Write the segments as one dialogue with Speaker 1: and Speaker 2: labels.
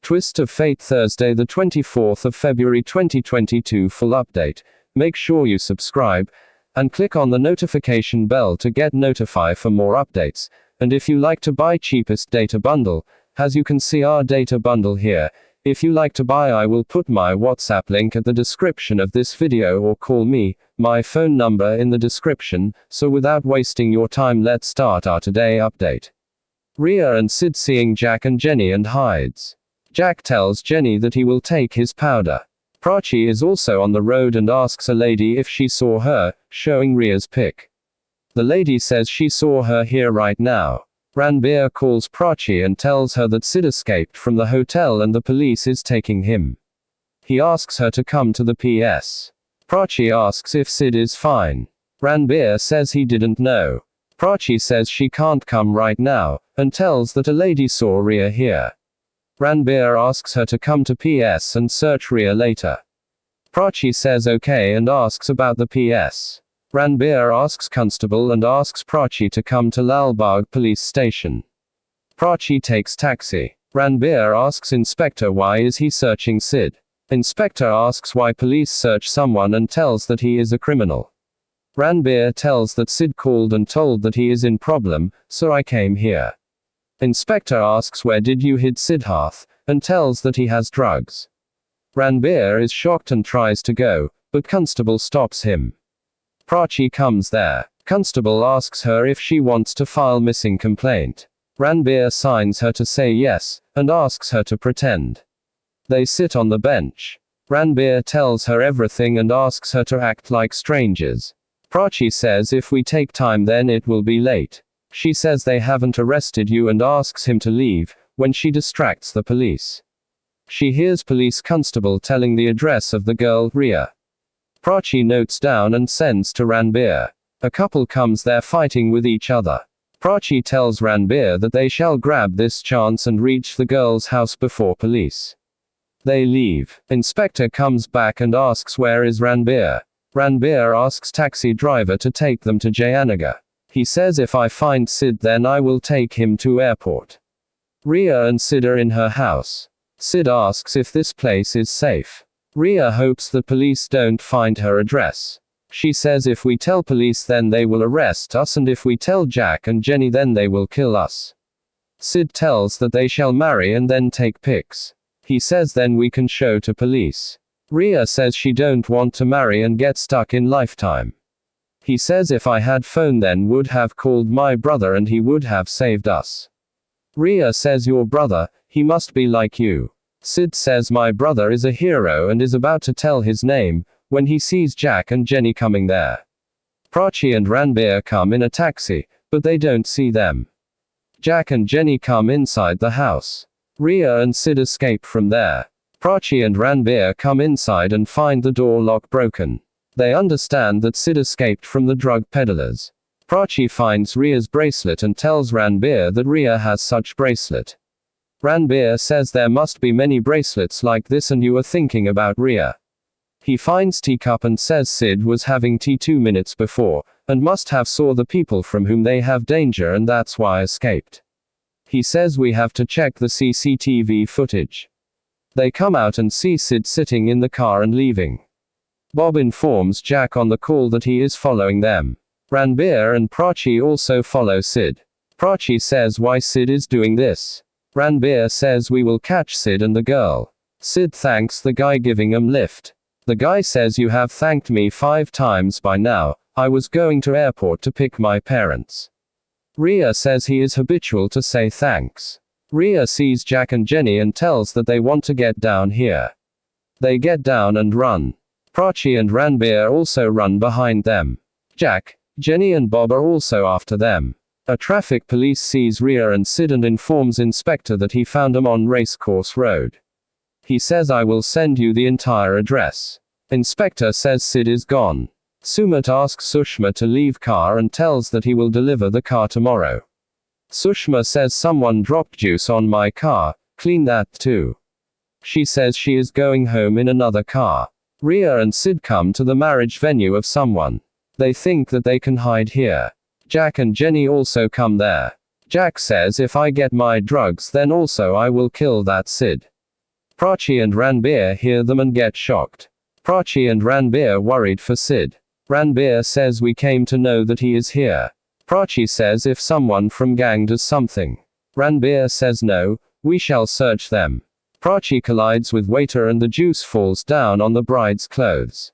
Speaker 1: Twist of Fate Thursday the 24th of February 2022 full update. Make sure you subscribe and click on the notification bell to get notified for more updates. And if you like to buy cheapest data bundle, as you can see our data bundle here. If you like to buy, I will put my WhatsApp link at the description of this video, or call me, my phone number in the description. So without wasting your time, let's start our today update. Rhea and Sid seeing Jack and Jenny and hides. Jack tells Jenny that he will take his powder. Prachi is also on the road and asks a lady if she saw her, showing Rhea's pic. The lady says she saw her here right now. Ranbir calls Prachi and tells her that Sid escaped from the hotel and the police is taking him. He asks her to come to the PS. Prachi asks if Sid is fine. Ranbir says he didn't know. Prachi says she can't come right now, and tells that a lady saw Rhea here. Ranbir asks her to come to PS and search Rhea later. Prachi says okay and asks about the PS. Ranbir asks Constable and asks Prachi to come to Lalbagh police station. Prachi takes taxi. Ranbir asks Inspector why is he searching Sid. Inspector asks why police search someone and tells that he is a criminal. Ranbir tells that Sid called and told that he is in problem, so I came here. Inspector asks where did you hid Siddharth, and tells that he has drugs. Ranbir is shocked and tries to go, but Constable stops him. Prachi comes there. Constable asks her if she wants to file missing complaint. Ranbir signs her to say yes, and asks her to pretend. They sit on the bench. Ranbir tells her everything and asks her to act like strangers. Prachi says if we take time then it will be late. She says they haven't arrested you and asks him to leave, when she distracts the police. She hears police constable telling the address of the girl, Rhea. Prachi notes down and sends to Ranbir. A couple comes there fighting with each other. Prachi tells Ranbir that they shall grab this chance and reach the girl's house before police. They leave. Inspector comes back and asks where is Ranbir. Ranbir asks taxi driver to take them to Jayanagar. He says if I find Sid then I will take him to airport. Rhea and Sid are in her house. Sid asks if this place is safe. Rhea hopes the police don't find her address. She says if we tell police then they will arrest us, and if we tell Jack and Jenny then they will kill us. Sid tells that they shall marry and then take pics. He says then we can show to police. Rhea says she don't want to marry and get stuck in lifetime. He says if I had phone then would have called my brother and he would have saved us. Rhea says your brother, he must be like you. Sid says my brother is a hero and is about to tell his name, when he sees Jack and Jenny coming there. Prachi and Ranbir come in a taxi, but they don't see them. Jack and Jenny come inside the house. Rhea and Sid escape from there. Prachi and Ranbir come inside and find the door lock broken. They understand that Sid escaped from the drug peddlers. Prachi finds Rhea's bracelet and tells Ranbir that Rhea has such bracelet. Ranbir says there must be many bracelets like this and you are thinking about Rhea. He finds teacup and says Sid was having tea 2 minutes before, and must have saw the people from whom they have danger and that's why escaped. He says we have to check the CCTV footage. They come out and see Sid sitting in the car and leaving. Bob informs Jack on the call that he is following them. Ranbir and Prachi also follow Sid. Prachi says why Sid is doing this. Ranbir says we will catch Sid and the girl. Sid thanks the guy giving him lift. The guy says you have thanked me 5 times by now, I was going to airport to pick my parents. Rhea says he is habitual to say thanks. Rhea sees Jack and Jenny and tells that they want to get down here. They get down and run. Prachi and Ranbir also run behind them. Jack, Jenny and Bob are also after them. A traffic police sees Rhea and Sid and informs Inspector that he found them on Racecourse Road. He says I will send you the entire address. Inspector says Sid is gone. Sumit asks Sushma to leave car and tells that he will deliver the car tomorrow. Sushma says someone dropped juice on my car, clean that too. She says she is going home in another car. Rhea and Sid come to the marriage venue of someone. They think that they can hide here. Jack and Jenny also come there. Jack says if I get my drugs then also I will kill that Sid. Prachi and Ranbir hear them and get shocked. Prachi and Ranbir worried for Sid. Ranbir says we came to know that he is here. Prachi says if someone from gang does something. Ranbir says no, we shall search them. Prachi collides with waiter and the juice falls down on the bride's clothes.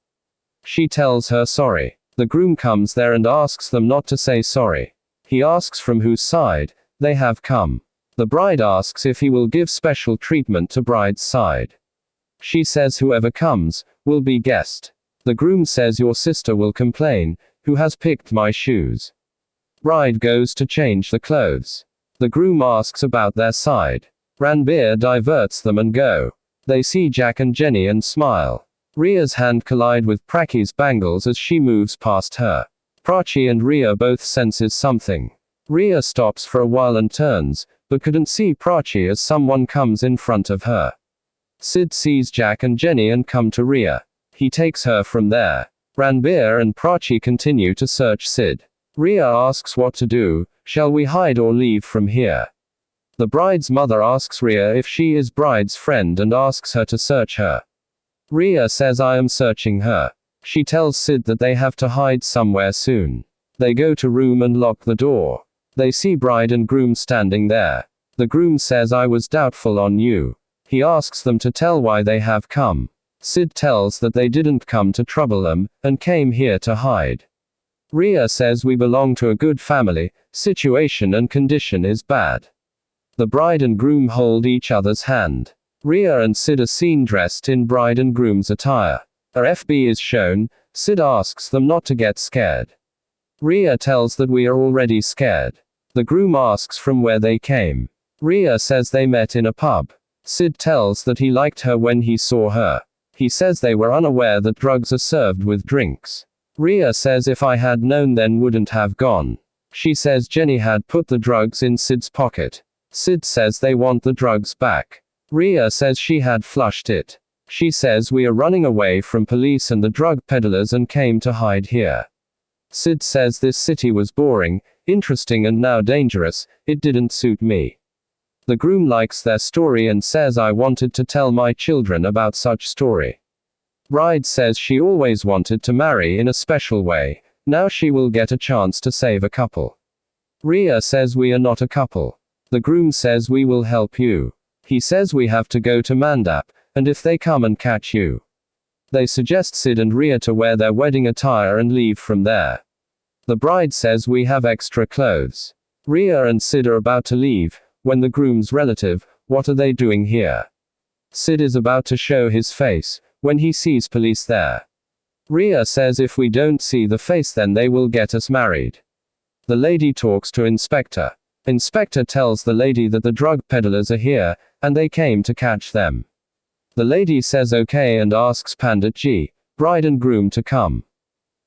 Speaker 1: She tells her sorry. The groom comes there and asks them not to say sorry. He asks from whose side they have come. The bride asks if he will give special treatment to bride's side. She says whoever comes will be guest. The groom says your sister will complain, who has picked my shoes. Bride goes to change the clothes. The groom asks about their side. Ranbir diverts them and go. They see Jack and Jenny and smile. Rhea's hand collide with Prachi's bangles as she moves past her. Prachi and Rhea both senses something. Rhea stops for a while and turns, but couldn't see Prachi as someone comes in front of her. Sid sees Jack and Jenny and come to Rhea. He takes her from there. Ranbir and Prachi continue to search Sid. Rhea asks what to do, shall we hide or leave from here? The bride's mother asks Rhea if she is bride's friend and asks her to search her. Rhea says I am searching her. She tells Sid that they have to hide somewhere soon. They go to room and lock the door. They see bride and groom standing there. The groom says I was doubtful on you. He asks them to tell why they have come. Sid tells that they didn't come to trouble them, and came here to hide. Rhea says we belong to a good family, situation and condition is bad. The bride and groom hold each other's hand. Rhea and Sid are seen dressed in bride and groom's attire. A FB is shown. Sid asks them not to get scared. Rhea tells that we are already scared. The groom asks from where they came. Rhea says they met in a pub. Sid tells that he liked her when he saw her. He says they were unaware that drugs are served with drinks. Rhea says if I had known then wouldn't have gone. She says Jenny had put the drugs in Sid's pocket. Sid says they want the drugs back. Rhea says she had flushed it. She says we are running away from police and the drug peddlers and came to hide here. Sid says this city was boring, interesting and now dangerous, it didn't suit me. The groom likes their story and says I wanted to tell my children about such story. Bride says she always wanted to marry in a special way, now she will get a chance to save a couple. Rhea says we are not a couple. The groom says we will help you. He says we have to go to Mandap, and if they come and catch you. They suggest Sid and Rhea to wear their wedding attire and leave from there. The bride says we have extra clothes. Rhea and Sid are about to leave, when the groom's relative, what are they doing here? Sid is about to show his face, when he sees police there. Rhea says if we don't see the face then they will get us married. The lady talks to Inspector. Inspector tells the lady that the drug peddlers are here, and they came to catch them. The lady says okay and asks Pandit Ji, bride and groom to come.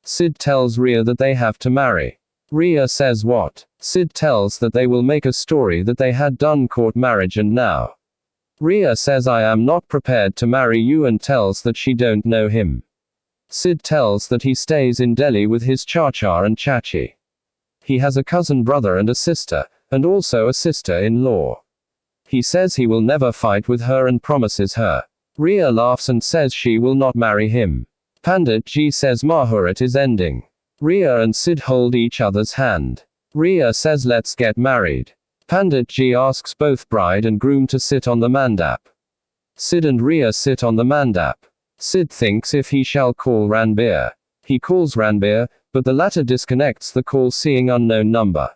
Speaker 1: Sid tells Rhea that they have to marry. Rhea says what? Sid tells that they will make a story that they had done court marriage and now. Rhea says I am not prepared to marry you and tells that she don't know him. Sid tells that he stays in Delhi with his Chacha and Chachi. He has a cousin brother and a sister, and also a sister-in-law. He says he will never fight with her and promises her. Rhea laughs and says she will not marry him. Pandit Ji says Mahurat is ending. Rhea and Sid hold each other's hand. Rhea says let's get married. Pandit Ji asks both bride and groom to sit on the mandap. Sid and Rhea sit on the mandap. Sid thinks if he shall call Ranbir. He calls Ranbir, but the latter disconnects the call seeing unknown number.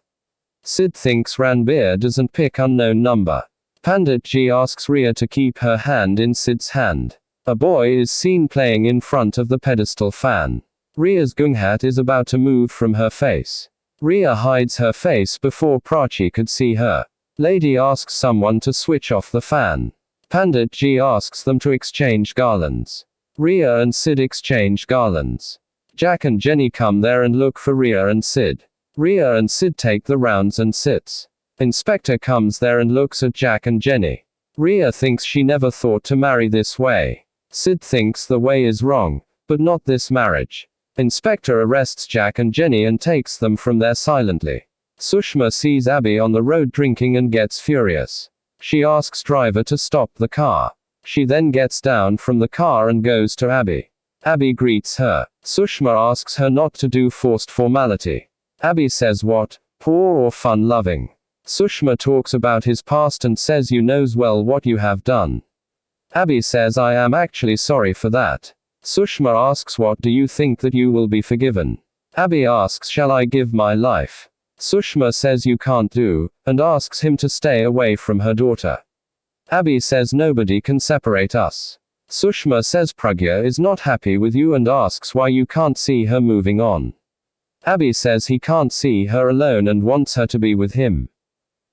Speaker 1: Sid thinks Ranbir doesn't pick unknown number. Pandit Ji asks Rhea to keep her hand in Sid's hand. A boy is seen playing in front of the pedestal fan. Rhea's gunghat is about to move from her face. Rhea hides her face before Prachi could see her. Lady asks someone to switch off the fan. Pandit Ji asks them to exchange garlands. Rhea and Sid exchange garlands. Jack and Jenny come there and look for Rhea and Sid. Rhea and Sid take the rounds and sits. Inspector comes there and looks at Jack and Jenny. Rhea thinks she never thought to marry this way. Sid thinks the way is wrong, but not this marriage. Inspector arrests Jack and Jenny and takes them from there silently. Sushma sees Abby on the road drinking and gets furious. She asks driver to stop the car. She then gets down from the car and goes to Abby. Abby greets her. Sushma asks her not to do forced formality. Abby says what? Poor or fun-loving. Sushma talks about his past and says you knows well what you have done. Abby says I am actually sorry for that. Sushma asks what do you think that you will be forgiven? Abby asks shall I give my life? Sushma says you can't do, and asks him to stay away from her daughter. Abby says nobody can separate us. Sushma says Pragya is not happy with you and asks why you can't see her moving on. Abby says he can't see her alone and wants her to be with him.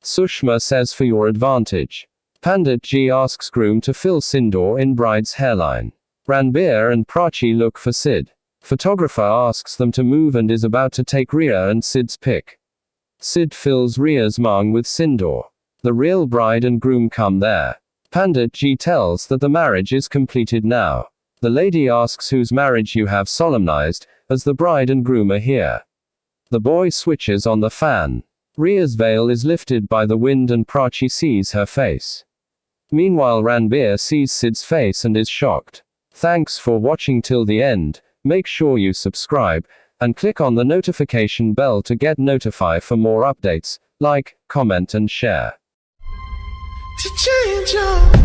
Speaker 1: Sushma says for your advantage. Pandit Ji asks groom to fill sindoor in bride's hairline. Ranbir and Prachi look for Sid. Photographer asks them to move and is about to take Rhea and Sid's pic. Sid fills Rhea's mung with sindoor. The real bride and groom come there. Pandit Ji tells that the marriage is completed now. The lady asks whose marriage you have solemnized, as the bride and groom are here. The boy switches on the fan. Rhea's veil is lifted by the wind and Prachi sees her face. Meanwhile Ranbir sees Sid's face and is shocked. Thanks for watching till the end. Make sure you subscribe, and click on the notification bell to get notified for more updates. Like, comment and share.
Speaker 2: To change your